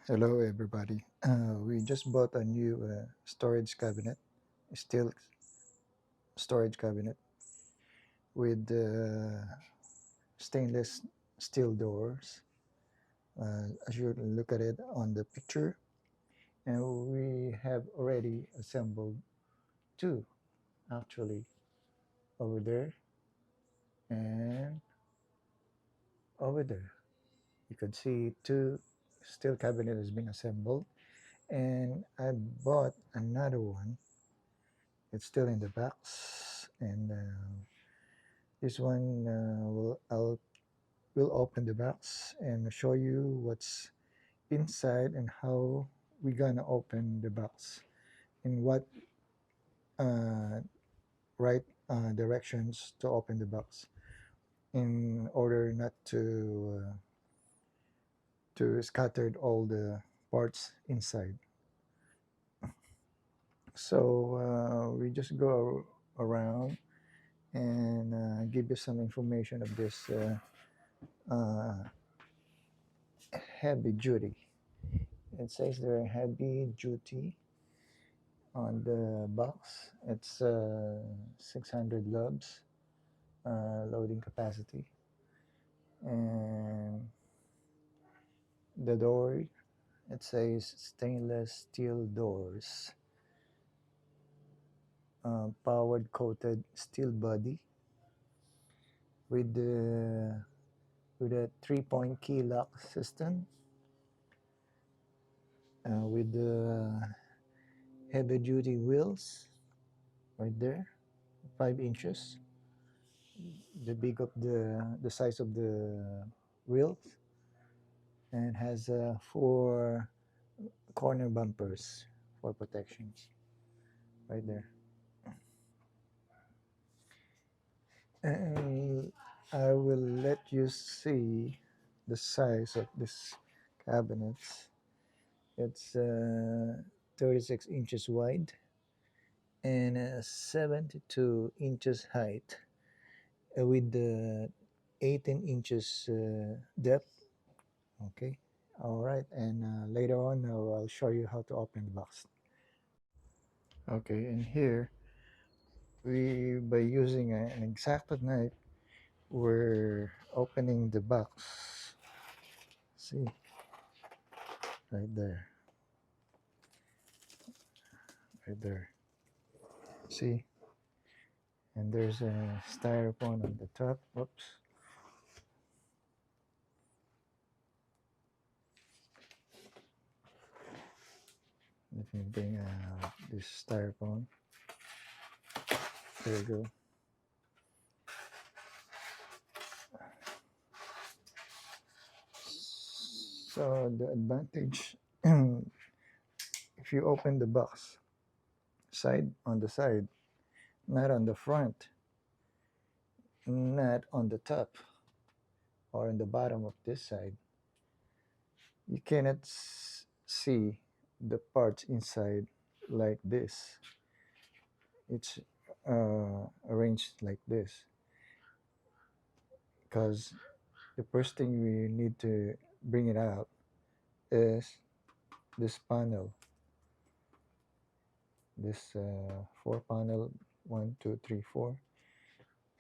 Hello, everybody. We just bought a new storage cabinet, steel storage cabinet with stainless steel doors. As you look at it on the picture, and we have already assembled two actually over there and over there. You can see two steel cabinet has been assembled, and I bought another one. It's still in the box, and this one will open the box and show you what's inside and how we're gonna open the box in what uh, right directions to open the box in order not to scatter all the parts inside. So we just go around and give you some information of this uh, heavy duty. It says they're heavy duty on the box. It's 600 lubs loading capacity, and the door, it says stainless steel doors, powered coated steel body with a 3-point key lock system, with the heavy duty wheels right there, 5 inches, the big of the size of the wheels, and has four corner bumpers for protections right there. And I will let you see the size of this cabinet. It's 36 inches wide and 72 inches height, with the 18 inches depth. Okay. All right. And later on, I'll show you how to open the box. Okay. And here, we by using an X-Acto knife, we're opening the box. See, right there, right there. See, and there's a styrofoam on the top. Oops. Let me bring this styrofoam. There you go. So the advantage, if you open the box side on the side, not on the front, not on the top or on the bottom of this side, you cannot see the parts inside like this. It's arranged like this because the first thing we need to bring it out is this panel, this four panel, one, two, three, four,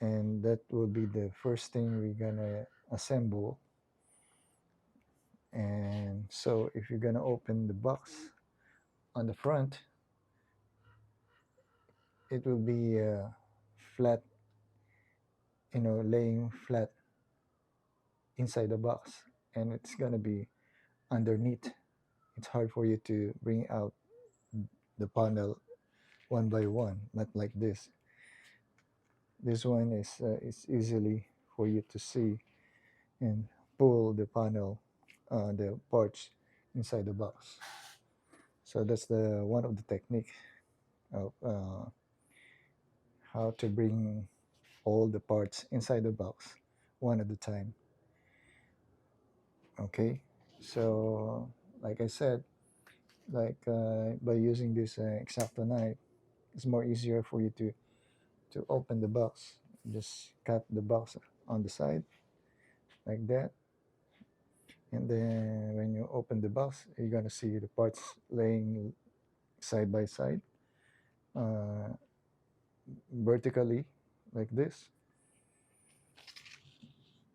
and that will be the first thing we're gonna assemble. And so if you're gonna open the box on the front, it will be flat, laying flat inside the box, and it's gonna be underneath. It's hard for you to bring out the panel one by one, not like this. This one is easily for you to see and pull the panel, the parts inside the box. So that's the one of the technique of how to bring all the parts inside the box one at a time. Okay, so like I said, by using this X-Acto knife, it's more easier for you to open the box. Just cut the box on the side like that, And then when you open the box, you're gonna see the parts laying side by side, uh, vertically, like this.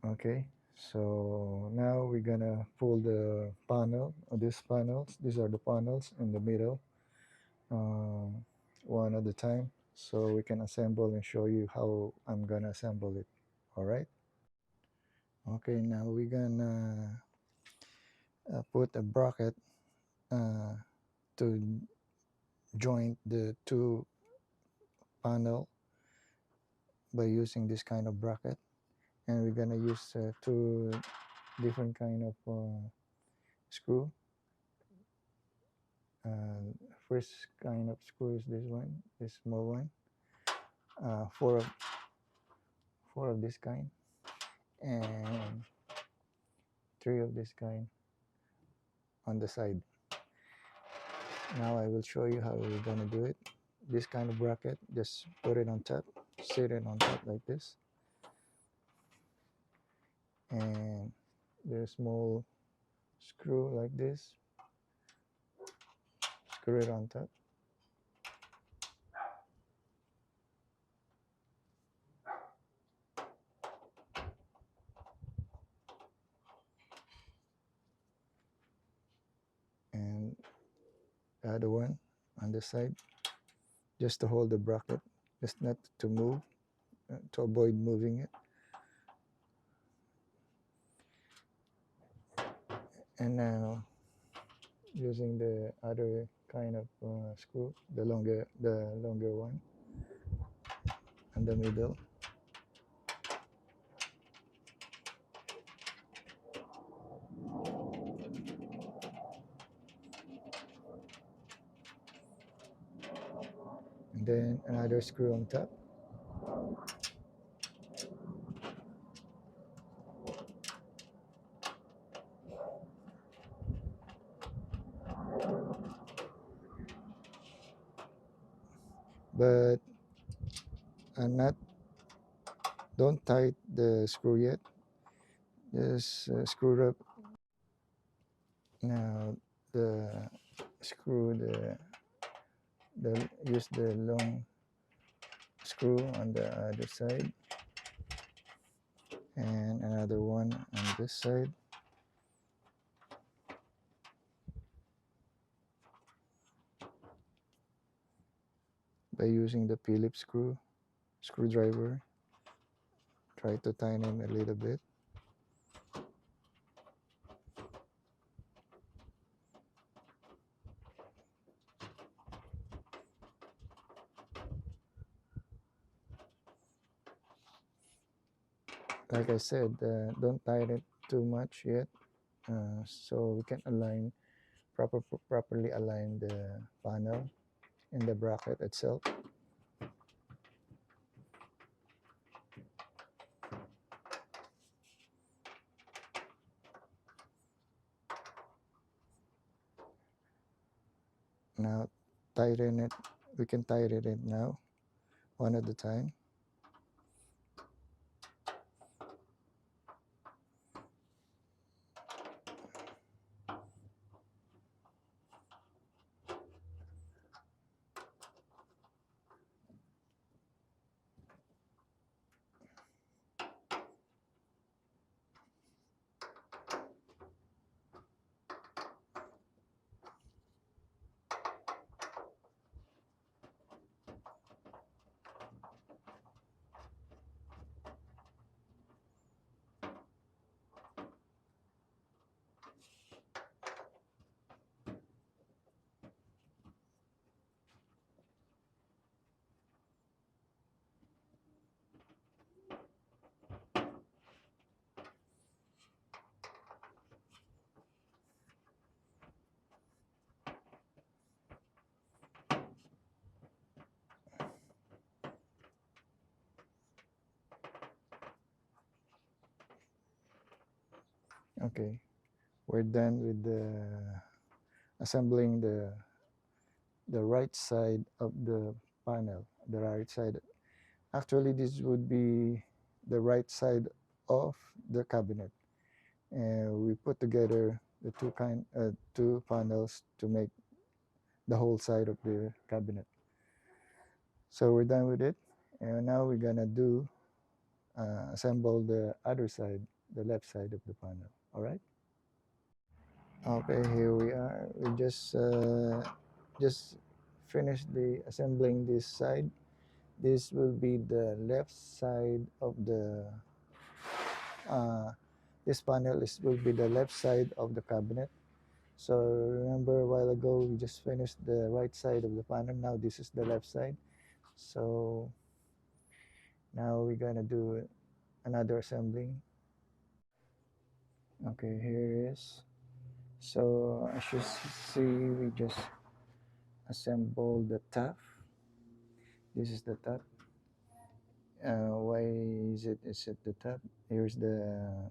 Okay, so now we're gonna pull the panel, these panels. These are the panels in the middle, uh, one at a time, so we can assemble and show you how I'm gonna assemble it. All right. Okay, now we're gonna put a bracket uh, to joint the two panel by using this kind of bracket, and we're gonna use two different kind of screw. First kind of screw is this one, this small one. uh, four of four of this kind, and three of this kind on the side. Now I will show you how we're gonna do it. This kind of bracket, just put it on top, sit it on top like this, and the small screw like this, screw it on top. And the other one on the side, just to hold the bracket, just not to move, to avoid moving it. And now using the other kind of screw, the longer one in the middle. And then another screw on top. But not don't tight the screw yet. Just screw up. Now the screw the use the long screw on the other side, and another one on this side. By using the Phillips screwdriver, try to tighten a little bit. Like I said, don't tighten it too much yet, so we can properly align the panel in the bracket itself. Now tighten it. We can tighten it now, one at a time. Okay, we're done with the assembling the right side of the panel. The right side. Actually, this would be the right side of the cabinet, and we put together the two panels to make the whole side of the cabinet. So we're done with it, and now we're gonna do assemble the other side, the left side of the panel. All right. Okay, here we are. We just finished the assembling this side. This will be the left side of the uh, this panel is will be the left side of the cabinet. So remember a while ago we just finished the right side of the panel. Now this is the left side. So now we're gonna do another assembling. Okay, here it is. So as you see, we just assemble the top. This is the top. Why is it the top? Here's the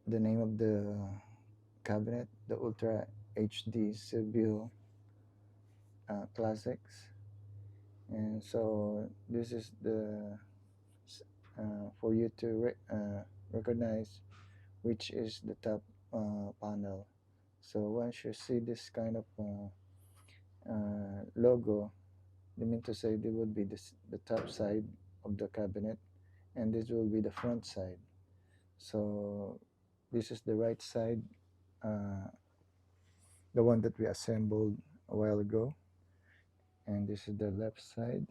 name of the cabinet, the Ultra HD Sebio Classics, and so this is the for you to recognize which is the top panel. So once you see this kind of logo, they mean to say they would be the top side of the cabinet, and this will be the front side. So this is the right side, uh, the one that we assembled a while ago, and this is the left side.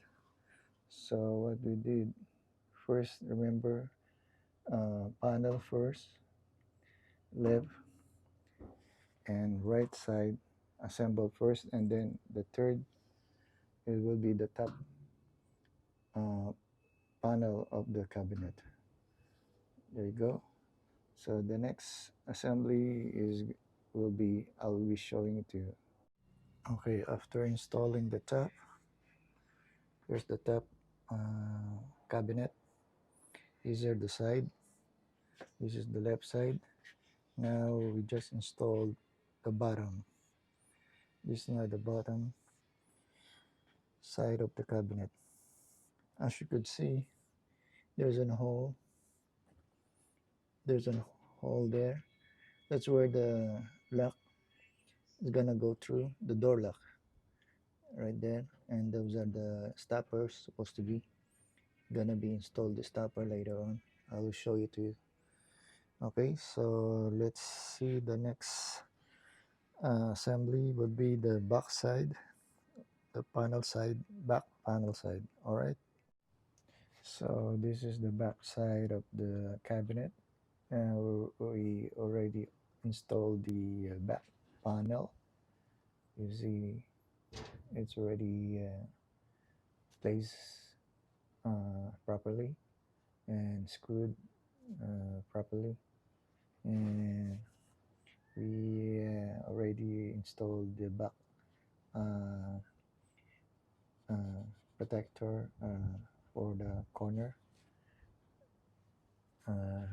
So what we did first, remember, panel first, left and right side assemble first, and then the third, it will be the top uh, panel of the cabinet. There you go. So the next assembly is will be I'll be showing it to you. Okay, after installing the top, here's the top cabinet. These are the side. This is the left side. Now we just installed the bottom. This is now the bottom side of the cabinet. As you could see, there's a hole. There's a hole there. That's where the lock is gonna go through, the door lock right there. And those are the stoppers supposed to be gonna be installed, the stopper later on. I will show you to you. Okay, so let's see the next assembly would be the back side, the panel side, back panel side. All right. So this is the back side of the cabinet. We already installed the back panel. You see, it's already placed properly and screwed properly, and we already installed the back uh, protector for the corner, uh,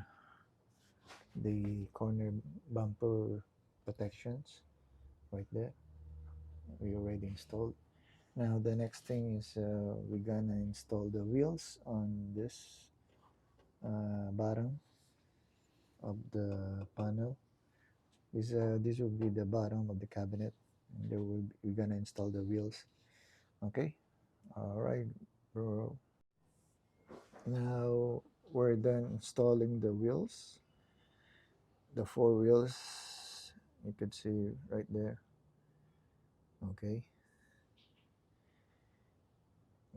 the corner bumper protections right there. We already installed. Now the next thing is we're gonna install the wheels on this bottom of the panel. This will be the bottom of the cabinet, and we're gonna install the wheels. Okay, all right, bro. Now we're done installing the wheels, the four wheels. You can see right there. Okay.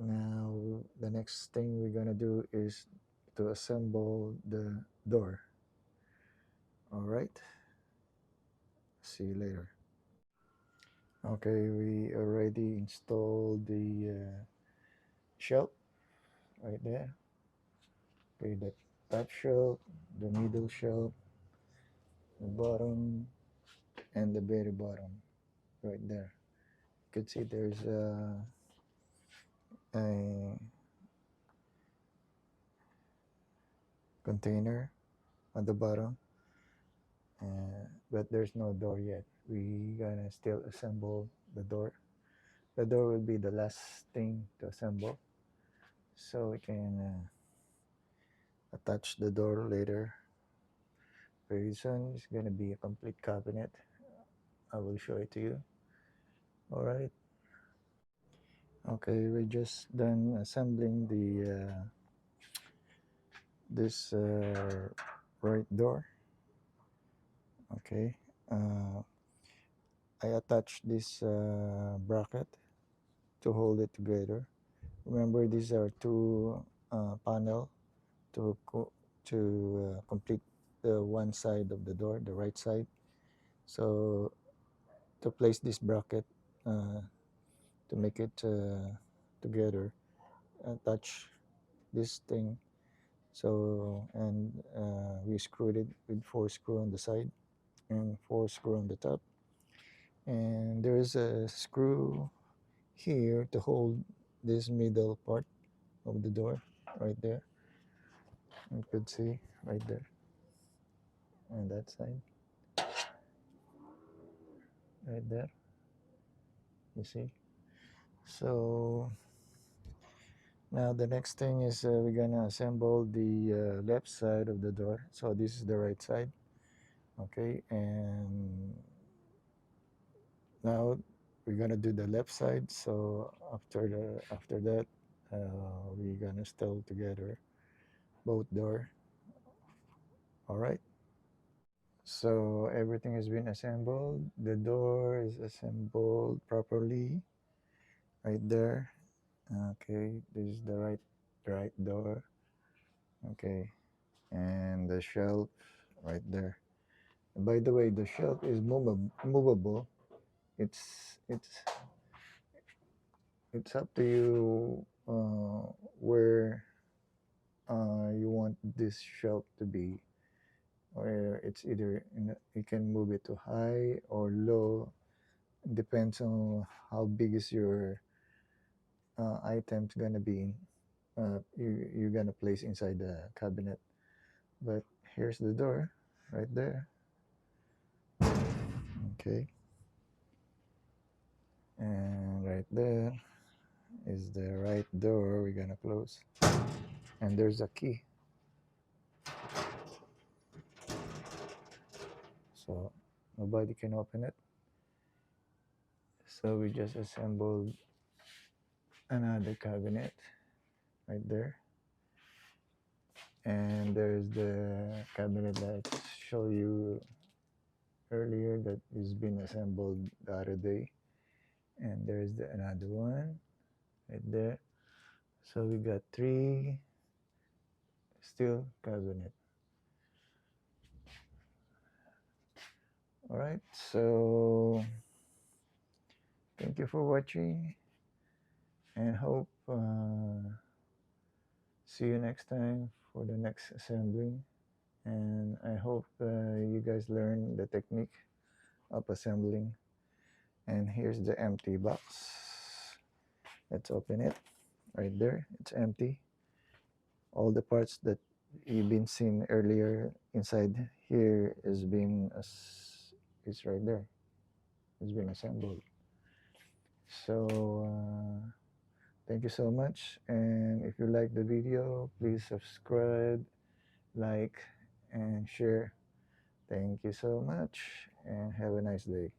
Now the next thing we're gonna do is to assemble the door. All right. See you later. Okay, we already installed the shelf right there. Okay, the top shelf, the middle shelf, the bottom, and the very bottom right there. You can see there's a container at the bottom, but there's no door yet. We gonna still assemble the door. The door will be the last thing to assemble, so we can attach the door later. very soon it's gonna be a complete cabinet. I will show it to you. All right. Okay, we're just done assembling the this right door. Okay. uh, I attached this bracket to hold it together. Remember, these are two panel to complete the one side of the door, the right side. So to place this bracket, to make it together, attach this thing. So, and we screwed it with 4 screw on the side and 4 screw on the top. And there is a screw here to hold this middle part of the door right there. You could see right there on that side, right there. You see? So now the next thing is we're gonna assemble the left side of the door. So this is the right side. Okay, and now we're gonna do the left side. So after that, we're gonna install together both door. All right. So everything has been assembled. The door is assembled properly right there. Okay, this is the right door. Okay, and the shelf right there. And by the way, the shelf is movable. It's it's up to you where you want this shelf to be, or it's either you can move it to high or low. Depends on how big is your items gonna be. You're gonna place inside the cabinet. But here's the door right there. Okay, and right there is the right door we're gonna close, and there's a key, so nobody can open it. So we just assembled another cabinet right there, and there's the cabinet that I showed you earlier that is been assembled the other day, and there's another one right there. So we got 3 steel cabinet. All right, so thank you for watching, and hope see you next time for the next assembling. And I hope you guys learn the technique of assembling. And here's the empty box. Let's open it. Right there, it's empty. All the parts that you've been seen earlier inside here is right there. It's been assembled. So thank you so much, and if you like the video, please subscribe, like, and share. Thank you so much, and have a nice day.